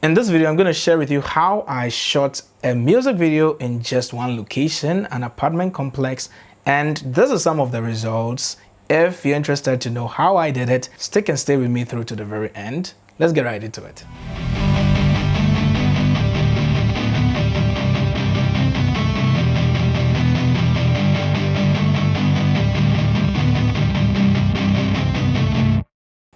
In this video, I'm going to share with you how I shot a music video in just one location, an apartment complex, and this is some of the results. If you're interested to know how I did it, stick and stay with me through to the very end. Let's get right into it.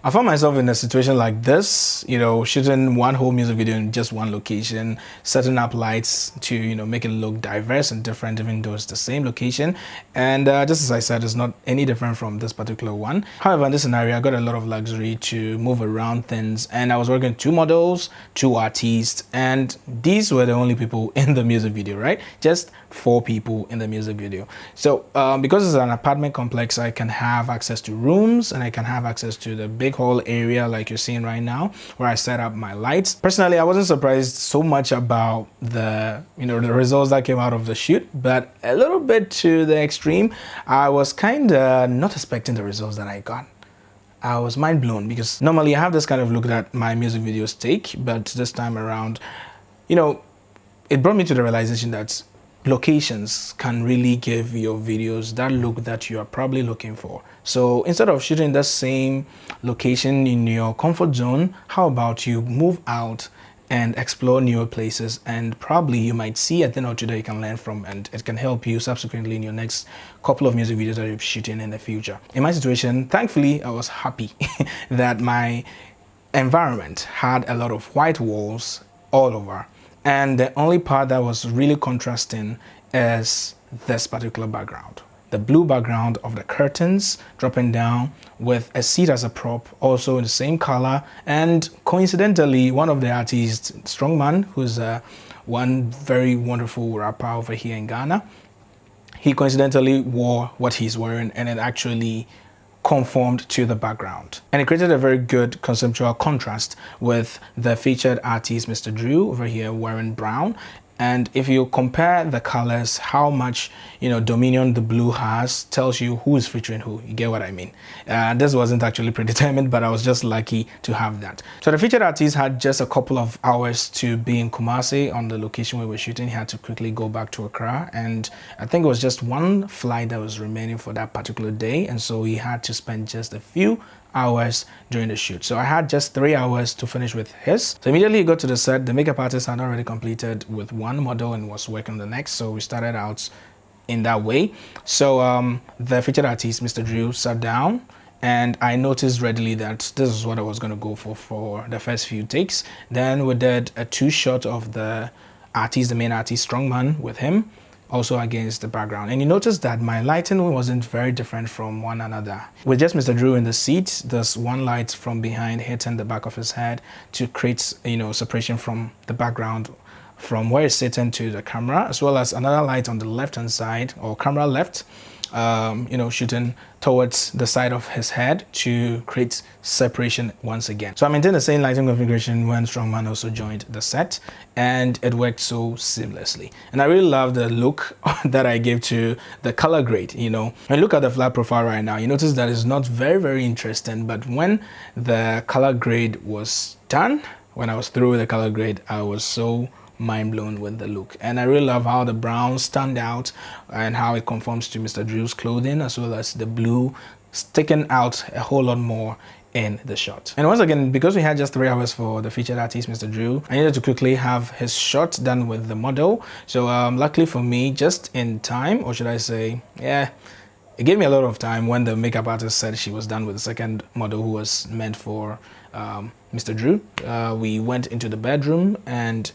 I found myself in a situation like this, shooting one whole music video in just one location, setting up lights to, make it look diverse and different, even though it's the same location. And just as I said, it's not any different from this particular one. However, in this scenario, I got a lot of luxury to move around things, and I was working 2 models, 2 artists, and these were the only people in the music video, right? Just 4 people in the music video. So because it's an apartment complex, I can have access to rooms and I can have access to the big whole area like you're seeing right now, where I set up my lights. Personally, I wasn't surprised so much about the the results that came out of the shoot, but a little bit to the extreme. I was kind of not expecting the results that I got. I was mind blown because normally I have this kind of look that my music videos take, but this time around, it brought me to the realization that locations can really give your videos that look that you are probably looking for. So instead of shooting the same location in your comfort zone, how about you move out and explore newer places, and probably you might see a thing or two that you can learn from, and it can help you subsequently in your next couple of music videos that you're shooting in the future. In my situation, thankfully, I was happy that my environment had a lot of white walls all over. And the only part that was really contrasting is this particular background. The blue background of the curtains dropping down with a seat as a prop, also in the same color. And coincidentally, one of the artists, Strongman, who's one very wonderful rapper over here in Ghana, he coincidentally wore what he's wearing, and it actually conformed to the background, and it created a very good conceptual contrast with the featured artist Mr. Drew over here wearing brown. And if you compare the colors, how much dominion the blue has tells you who is featuring who. You get what I mean? This wasn't actually predetermined, but I was just lucky to have that. So the featured artist had just a couple of hours to be in Kumasi on the location we were shooting. He had to quickly go back to Accra, and I think it was just one flight that was remaining for that particular day, and so he had to spend just a few hours during the shoot. So I had just 3 hours to finish with his. So immediately he got to the set. The makeup artist had already completed with one model and was working on the next, so we started out in that way. So the featured artist Mr. Drew sat down, and I noticed readily that this is what I was going to go for the first few takes. Then we did a 2 shot of the artist, the main artist Strongman, with him also against the background. And you notice that my lighting wasn't very different from one another. With just Mr. Drew in the seat, there's one light from behind hitting the back of his head to create separation from the background from where he's sitting to the camera, as well as another light on the left hand side, or camera left, shooting towards the side of his head to create separation once again. So I maintained the same lighting configuration when Strongman also joined the set, and it worked so seamlessly. And I really love the look that I gave to the color grade. When you look at the flat profile right now, you notice that it's not very interesting, but when the color grade was done, when I was through with the color grade, I was so mind blown with the look. And I really love how the browns stand out and how it conforms to Mr. Drew's clothing, as well as the blue sticking out a whole lot more in the shot. And once again, because we had just 3 hours for the featured artist Mr. Drew, I needed to quickly have his shot done with the model. So luckily for me, just in time, or should I say, it gave me a lot of time when the makeup artist said she was done with the second model, who was meant for Mr. Drew. We went into the bedroom, and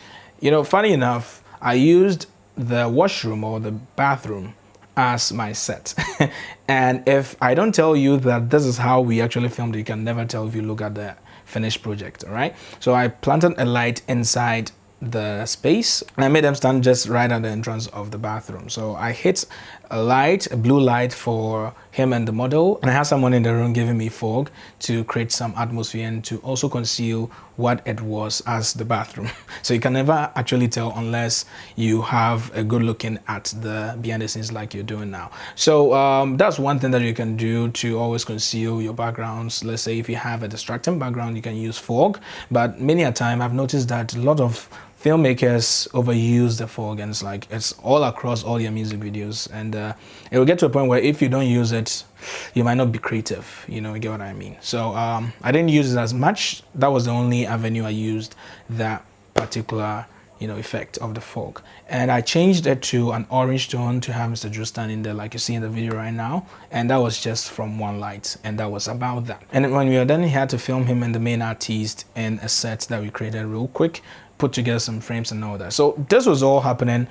funny enough, I used the washroom or the bathroom as my set. And if I don't tell you that this is how we actually filmed, you can never tell if you look at the finished project, all right? So I planted a light inside the space, and I made them stand just right at the entrance of the bathroom. So I hit a light, a blue light, for him and the model, and I had someone in the room giving me fog to create some atmosphere and to also conceal what it was as the bathroom. So you can never actually tell unless you have a good looking at the behind the scenes like you're doing now. So that's one thing that you can do to always conceal your backgrounds. Let's say if you have a distracting background, you can use fog, but many a time I've noticed that a lot of filmmakers overuse the fog, and it's all across all your music videos, and it will get to a point where if you don't use it, you might not be creative, you get what I mean. So I didn't use it as much. That was the only avenue I used, that particular effect of the fog, and I changed it to an orange tone to have Mr. Drew standing there like you see in the video right now, and that was just from one light, and that was about that. And when we were done, he had to film him and the main artist in a set that we created real quick, put together some frames and all that. So this was all happening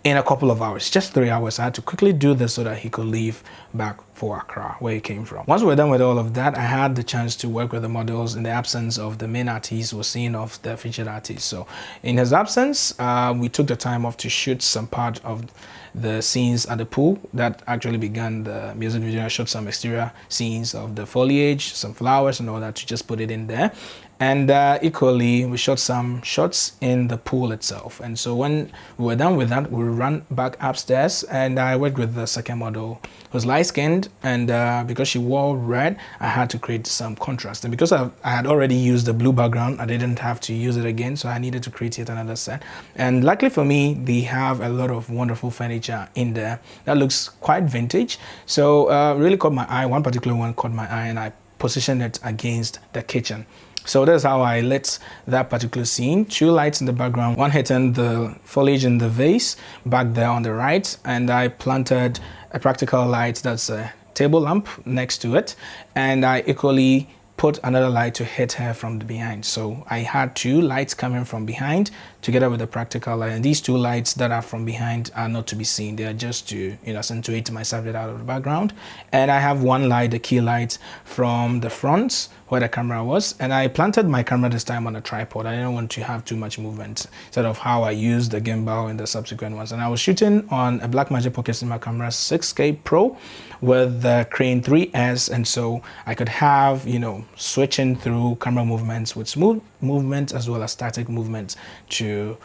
in a couple of hours, just 3 hours. I had to quickly do this so that he could leave back for Accra, where he came from. Once we were done with all of that, I had the chance to work with the models in the absence of the main artist was seen of the featured artist. So in his absence, we took the time off to shoot some part of the scenes at the pool that actually began the music video. I shot some exterior scenes of the foliage, some flowers and all that to just put it in there. And equally, we shot some shots in the pool itself. And so when we were done with that, we ran back upstairs, and I worked with the second model who was light-skinned, and because she wore red, I had to create some contrast. And because I had already used the blue background, I didn't have to use it again, so I needed to create yet another set. And luckily for me, they have a lot of wonderful furniture in there that looks quite vintage. So really caught my eye. One particular one caught my eye, and I positioned it against the kitchen. So that's how I lit that particular scene. 2 lights in the background, one hitting the foliage in the vase back there on the right, and I planted a practical light that's a table lamp next to it, and I equally put another light to hit her from the behind. So I had 2 lights coming from behind together with the practical light, and these 2 lights that are from behind are not to be seen. They are just to accentuate my subject out of the background. And I have 1 light, the key light, from the front where the camera was, and I planted my camera this time on a tripod. I didn't want to have too much movement, instead of how I used the gimbal in the subsequent ones. And I was shooting on a Blackmagic Pocket Cinema camera 6K Pro with the Crane 3S, and so I could have switching through camera movements with smooth movements as well as static movements to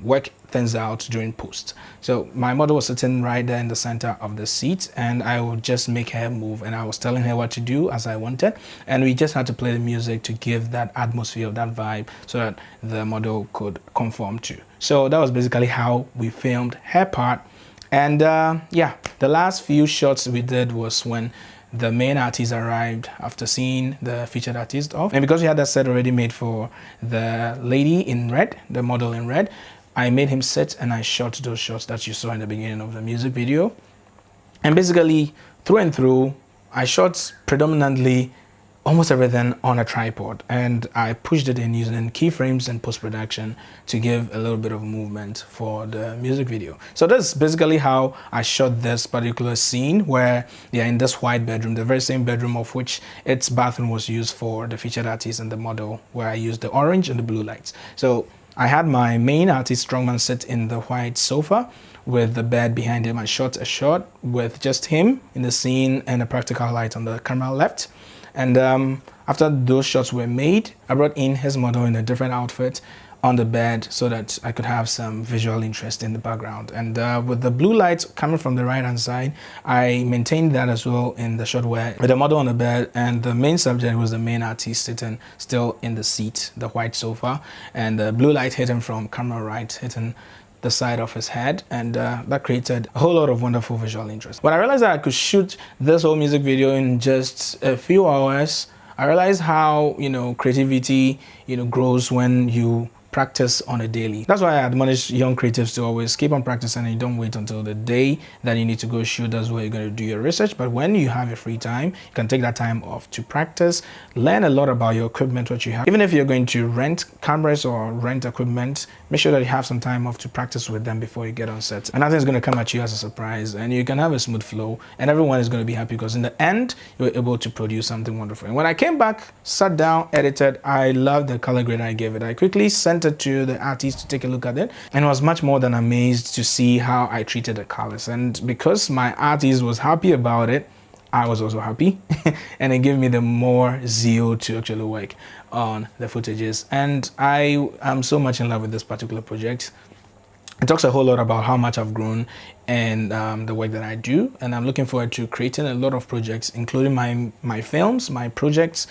work things out during post. So my model was sitting right there in the center of the seat, and I would just make her move, and I was telling her what to do as I wanted, and we just had to play the music to give that atmosphere, that vibe, so that the model could conform to. So that was basically how we filmed her part. And yeah, the last few shots we did was when the main artist arrived after seeing the featured artist off. And because we had that set already made for the lady in red, the model in red, I made him sit and I shot those shots that you saw in the beginning of the music video. And basically, through and through, I shot predominantly almost everything on a tripod, and I pushed it in using keyframes and post-production to give a little bit of movement for the music video. So that's basically how I shot this particular scene, where they're in this white bedroom, the very same bedroom of which its bathroom was used for the featured artist and the model, where I used the orange and the blue lights. So I had my main artist Strongman sit in the white sofa with the bed behind him. I shot a shot with just him in the scene and a practical light on the camera left. And after those shots were made, I brought in his model in a different outfit on the bed so that I could have some visual interest in the background. And with the blue lights coming from the right hand side, I maintained that as well in the shot where with the model on the bed and the main subject was the main artist sitting still in the seat, the white sofa, and the blue light hitting from camera right, hitting the side of his head, and that created a whole lot of wonderful visual interest. When I realized that I could shoot this whole music video in just a few hours, I realized how creativity grows when you practice on a daily. That's why I admonish young creatives to always keep on practicing, and you don't wait until the day that you need to go shoot. That's where you're going to do your research. But when you have your free time, you can take that time off to practice, learn a lot about your equipment, what you have. Even if you're going to rent cameras or rent equipment, make sure that you have some time off to practice with them before you get on set. And nothing's going to come at you as a surprise, and you can have a smooth flow, and everyone is going to be happy because in the end, you're able to produce something wonderful. And when I came back, sat down, edited, I loved the color grade I gave it. I quickly sent it to the artist to take a look at it, and was much more than amazed to see how I treated the colors. And because my artist was happy about it, I was also happy and it gave me the more zeal to actually work on the footages. And I am so much in love with this particular project. It talks a whole lot about how much I've grown and the work that I do, and I'm looking forward to creating a lot of projects, including my films, my projects,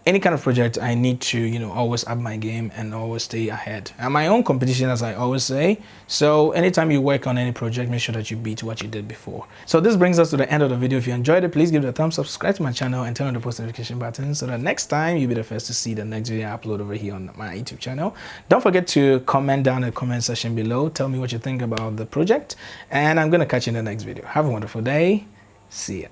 any kind of project. I need to, you know, always up my game and always stay ahead. And my own competition, as I always say. So anytime you work on any project, make sure that you beat what you did before. So this brings us to the end of the video. If you enjoyed it, please give it a thumbs up, subscribe to my channel, and turn on the post notification button so that next time you'll be the first to see the next video I upload over here on my YouTube channel. Don't forget to comment down in the comment section below. Tell me what you think about the project, and I'm going to catch you in the next video. Have a wonderful day. See ya.